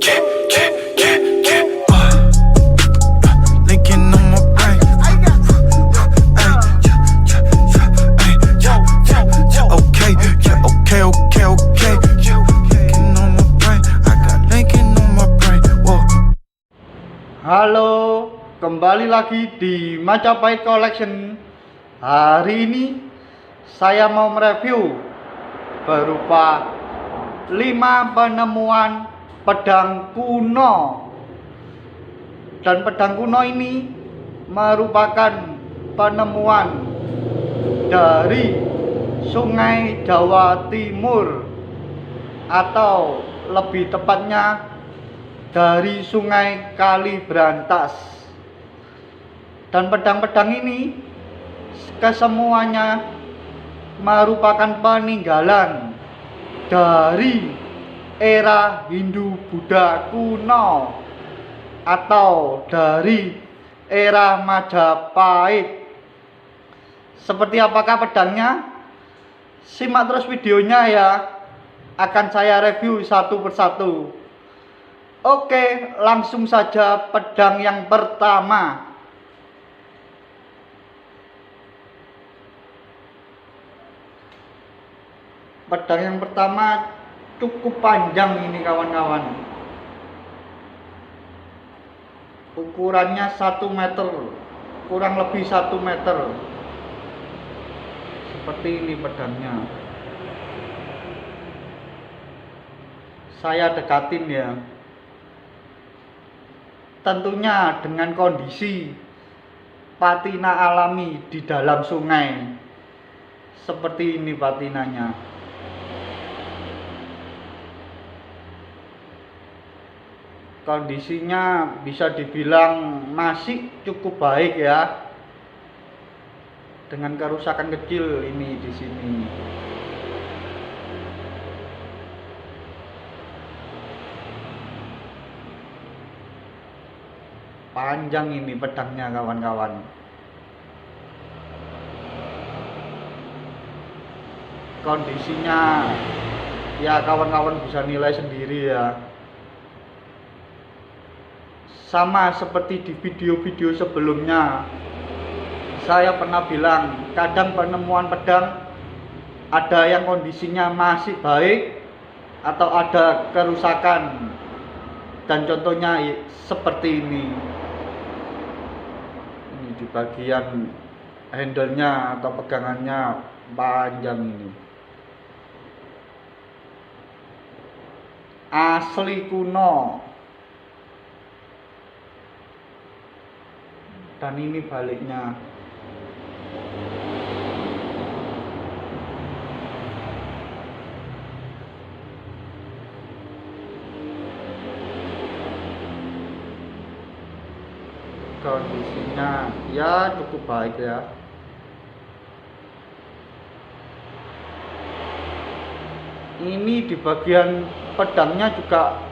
Linking on my brain. Okay, yeah, okay. Linking on my brain. I got linking on my brain. Whoa. Halo, kembali lagi di Majapahit Collection. Hari ini saya mau mereview berupa 5 penemuan pedang kuno. Dan pedang kuno ini merupakan penemuan dari Sungai Jawa Timur, atau lebih tepatnya dari Sungai Kalibrantas. Dan pedang-pedang ini kesemuanya merupakan peninggalan dari era Hindu-Buddha kuno atau dari era Majapahit. Seperti apakah pedangnya? Simak terus videonya ya. Akan saya review satu persatu. Oke, langsung saja pedang yang pertama. Pedang yang pertama cukup panjang ini kawan-kawan. Ukurannya 1 meter, kurang lebih 1 meter. Seperti ini pedangnya. Saya dekatin ya. Tentunya dengan kondisi patina alami di dalam sungai. Seperti ini patinanya. Kondisinya bisa dibilang masih cukup baik ya. Dengan kerusakan kecil ini di sini. Panjang ini pedangnya kawan-kawan. Kondisinya ya kawan-kawan bisa nilai sendiri ya. Sama seperti di video-video sebelumnya, saya pernah bilang kadang penemuan pedang ada yang kondisinya masih baik atau ada kerusakan. Dan contohnya seperti ini. Ini di bagian handle-nya atau pegangannya panjang ini. Asli kuno. Dan ini baliknya. Kondisinya ya cukup baik ya. Ini di bagian pedangnya juga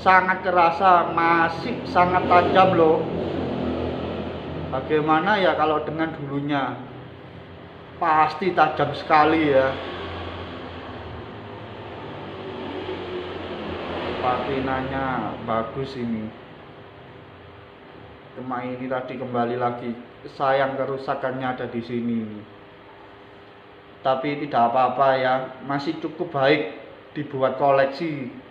sangat kerasa, masih sangat tajam loh. Bagaimana ya kalau dengan dulunya? Pasti tajam sekali ya. Patinanya bagus ini. Cuma ini tadi kembali lagi, sayang kerusakannya ada di sini. Tapi tidak apa-apa ya, masih cukup baik dibuat koleksi.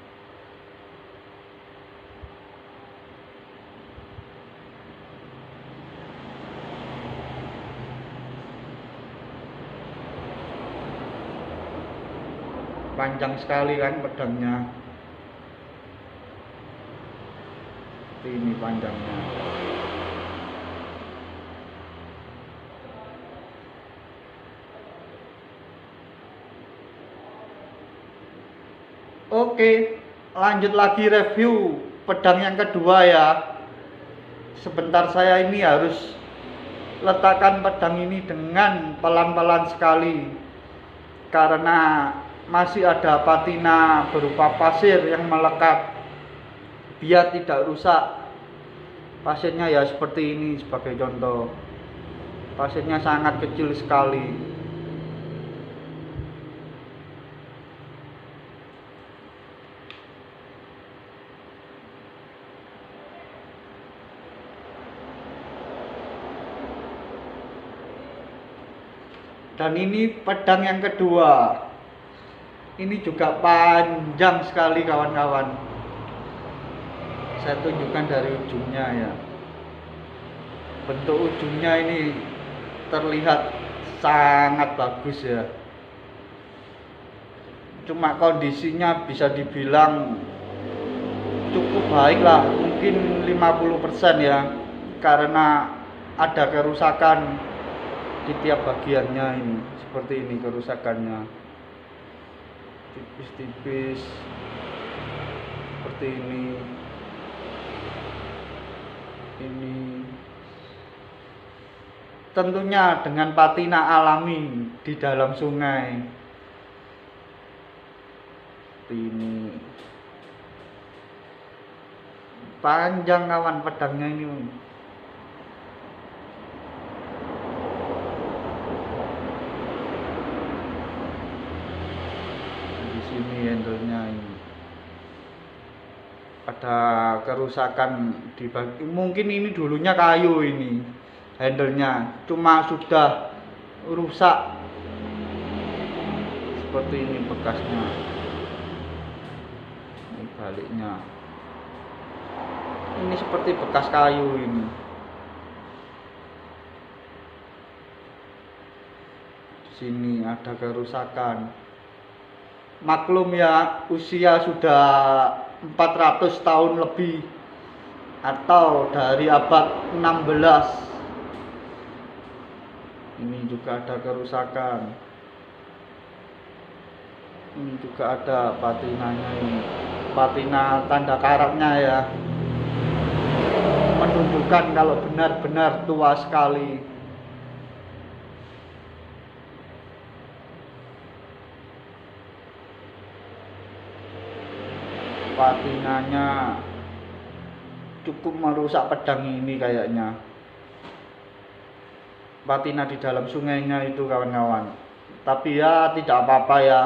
Panjang sekali kan pedangnya. Ini panjangnya. Oke, lanjut lagi review pedang yang kedua ya. Sebentar, saya ini harus letakkan pedang ini dengan pelan-pelan sekali, karena masih ada patina berupa pasir yang melekat. Biar tidak rusak, pasirnya ya seperti ini sebagai contoh. Pasirnya sangat kecil sekali. Dan ini pedang yang kedua. Ini juga panjang sekali kawan-kawan. Saya tunjukkan dari ujungnya ya. Bentuk ujungnya ini terlihat sangat bagus ya. Cuma kondisinya bisa dibilang cukup baik lah, mungkin 50% ya, karena ada kerusakan di tiap bagiannya ini. Seperti ini kerusakannya, tipis-tipis seperti ini tentunya dengan patina alami di dalam sungai. Seperti ini panjang kawan pedangnya ini. Di sini handle-nya ini ada kerusakan di mungkin ini dulunya kayu ini handle-nya, cuma sudah rusak. Seperti ini bekasnya. Ini baliknya. Ini seperti bekas kayu ini. Di sini ada kerusakan. Maklum ya, usia sudah 400 tahun lebih atau dari abad 16. Ini juga ada kerusakan. Ini juga ada patinanya ini. Patina tanda karatnya ya. Menunjukkan kalau benar-benar tua sekali. Patinanya cukup merusak pedang ini kayaknya. Patina di dalam sungainya itu kawan-kawan. Tapi ya tidak apa-apa ya,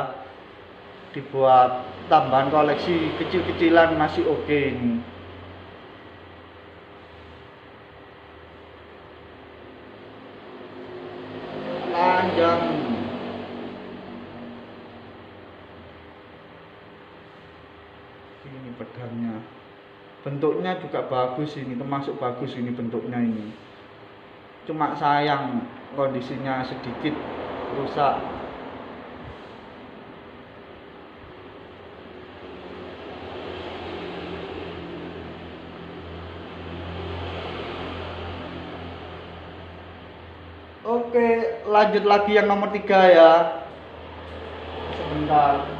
dibuat tambahan koleksi kecil-kecilan masih oke ini. Panjang. Ini pedangnya. Bentuknya juga bagus ini, termasuk bagus ini bentuknya ini. Cuma sayang kondisinya sedikit rusak. Oke, lanjut lagi yang nomor 3 ya. Sebentar.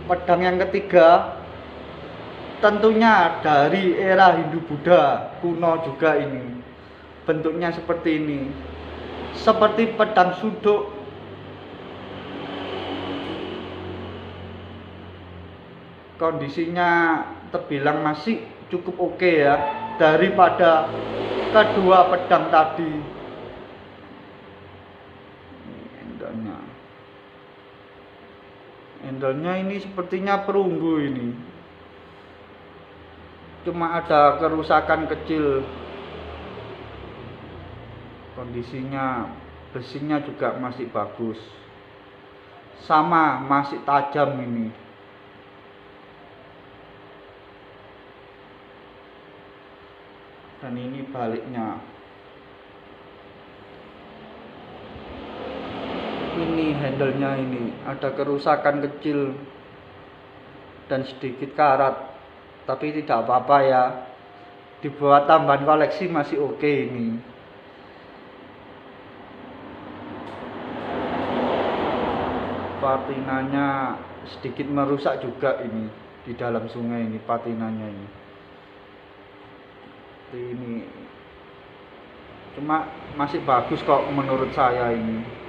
Pedang yang ketiga tentunya dari era Hindu-Buddha kuno juga ini. Bentuknya seperti ini. Seperti pedang suduk. Kondisinya terbilang masih cukup oke ya, daripada kedua pedang tadi. Handle-nya ini sepertinya perunggu ini. Cuma ada kerusakan kecil. Kondisinya besinya juga masih bagus. Sama masih tajam ini. Dan ini baliknya. Ini handle-nya ini ada kerusakan kecil dan sedikit karat, tapi tidak apa-apa ya, dibuat tambahan koleksi masih oke ini. Patinanya sedikit merusak juga ini di dalam sungai ini, patinanya ini. Ini cuma masih bagus kok menurut saya ini.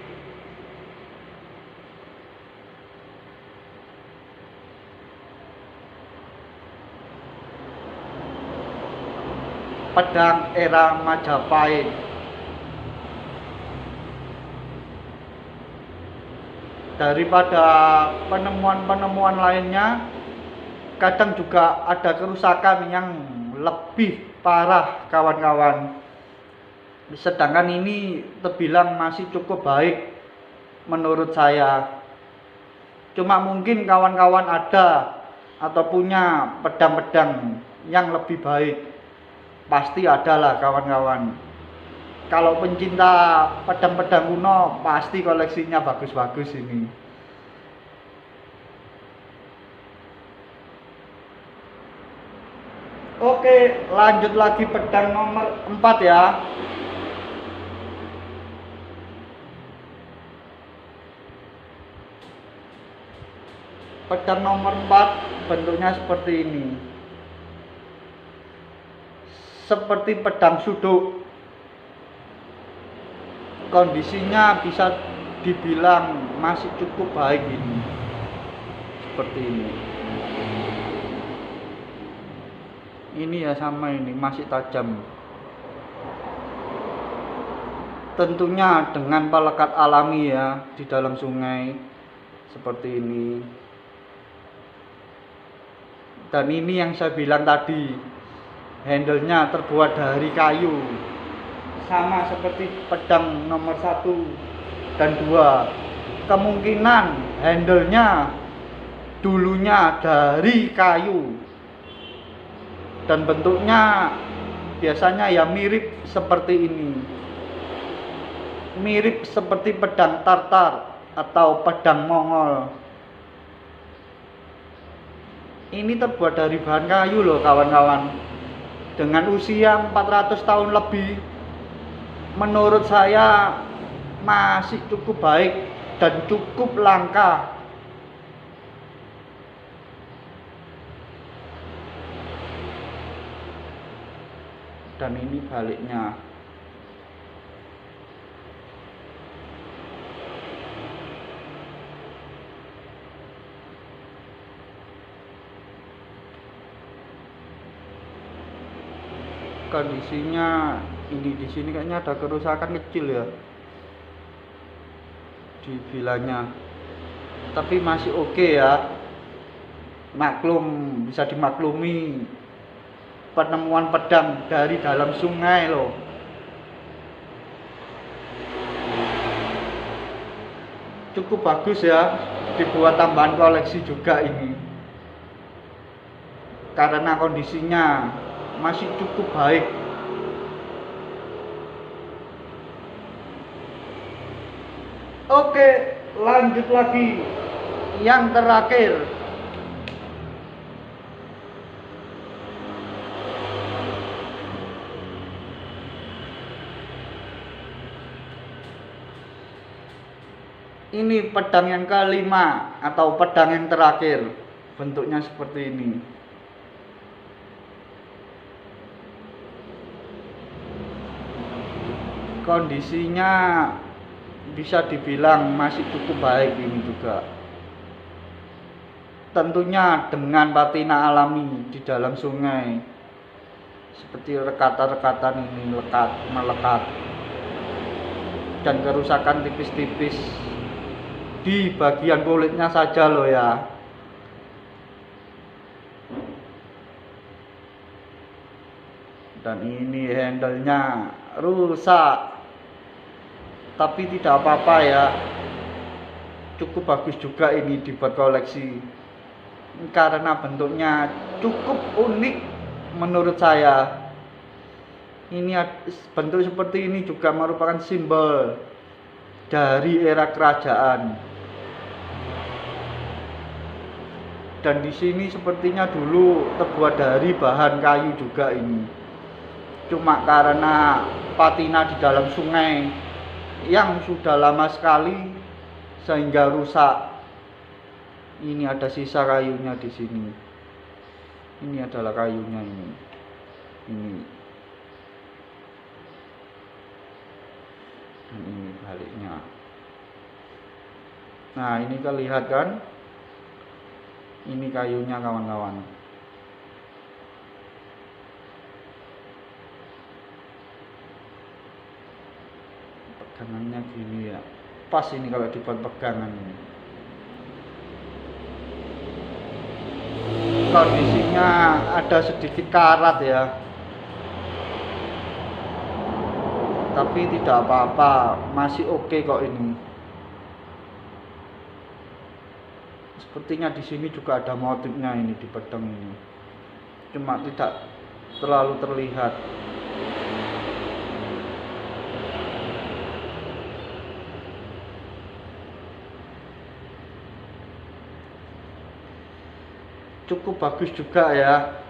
Pedang era Majapahit. daripada penemuan-penemuan lainnya. Kadang juga ada kerusakan yang lebih parah kawan-kawan, sedangkan ini terbilang masih cukup baik menurut saya. Cuma mungkin kawan-kawan ada atau punya pedang-pedang yang lebih baik, pasti ada lah kawan-kawan. Kalau pencinta pedang-pedang kuno pasti koleksinya bagus-bagus ini. Oke, lanjut lagi pedang nomor 4 ya. Pedang nomor 4 bentuknya seperti ini. Seperti pedang suduk. Kondisinya bisa dibilang masih cukup baik ini. Seperti ini. Ini ya sama, ini masih tajam. Tentunya dengan pelekat alami ya di dalam sungai seperti ini. Dan ini yang saya bilang tadi, handle-nya terbuat dari kayu, sama seperti pedang nomor 1 dan 2. Kemungkinan handle-nya dulunya dari kayu, dan bentuknya biasanya ya mirip seperti ini, mirip seperti pedang Tartar atau pedang Mongol. Ini terbuat dari bahan kayu loh kawan-kawan, dengan usia 400 tahun lebih. Menurut saya masih cukup baik dan cukup langka. Dan ini baliknya. Kondisinya ini di sini kayaknya ada kerusakan kecil ya di bilanya, tapi masih oke ya, maklum, bisa dimaklumi. Penemuan pedang dari dalam sungai loh. Cukup bagus ya, dibuat tambahan koleksi juga ini, karena kondisinya masih cukup baik. Oke, lanjut lagi yang terakhir. Ini pedang yang kelima atau pedang yang terakhir. Bentuknya seperti ini. Kondisinya bisa dibilang masih cukup baik ini juga. Tentunya dengan patina alami di dalam sungai. Seperti rekatan-rekatan ini melekat. Dan kerusakan tipis-tipis di bagian kulitnya saja loh ya. Dan ini handle-nya rusak, tapi tidak apa-apa ya, cukup bagus juga ini dibuat koleksi karena bentuknya cukup unik menurut saya. Ini bentuk seperti ini juga merupakan simbol dari era kerajaan. Dan di sini sepertinya dulu terbuat dari bahan kayu juga ini. Cuma karena patina di dalam sungai yang sudah lama sekali sehingga rusak. Ini ada sisa kayunya di sini. Ini adalah kayunya ini. Ini. Dan ini baliknya. Nah, ini terlihat kan? Ini kayunya kawan-kawan. Pegangannya gini ya. Pas ini kalau dibuat pegangan ini. kondisinya ada sedikit karat ya, tapi tidak apa-apa, masih oke kok ini. Sepertinya di sini juga ada motifnya ini di pedang ini, cuma tidak terlalu terlihat. Cukup bagus juga ya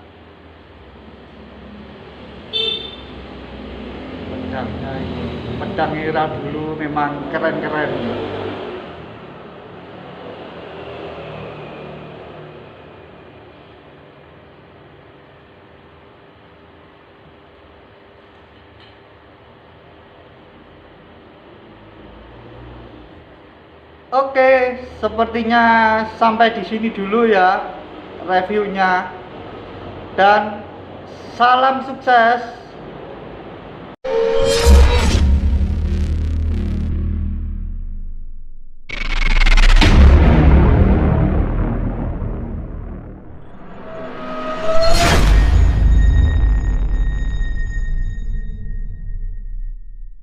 pedangnya ini. Pedang era dulu memang keren-keren. Oke, sepertinya sampai di sini dulu ya reviewnya, dan salam sukses.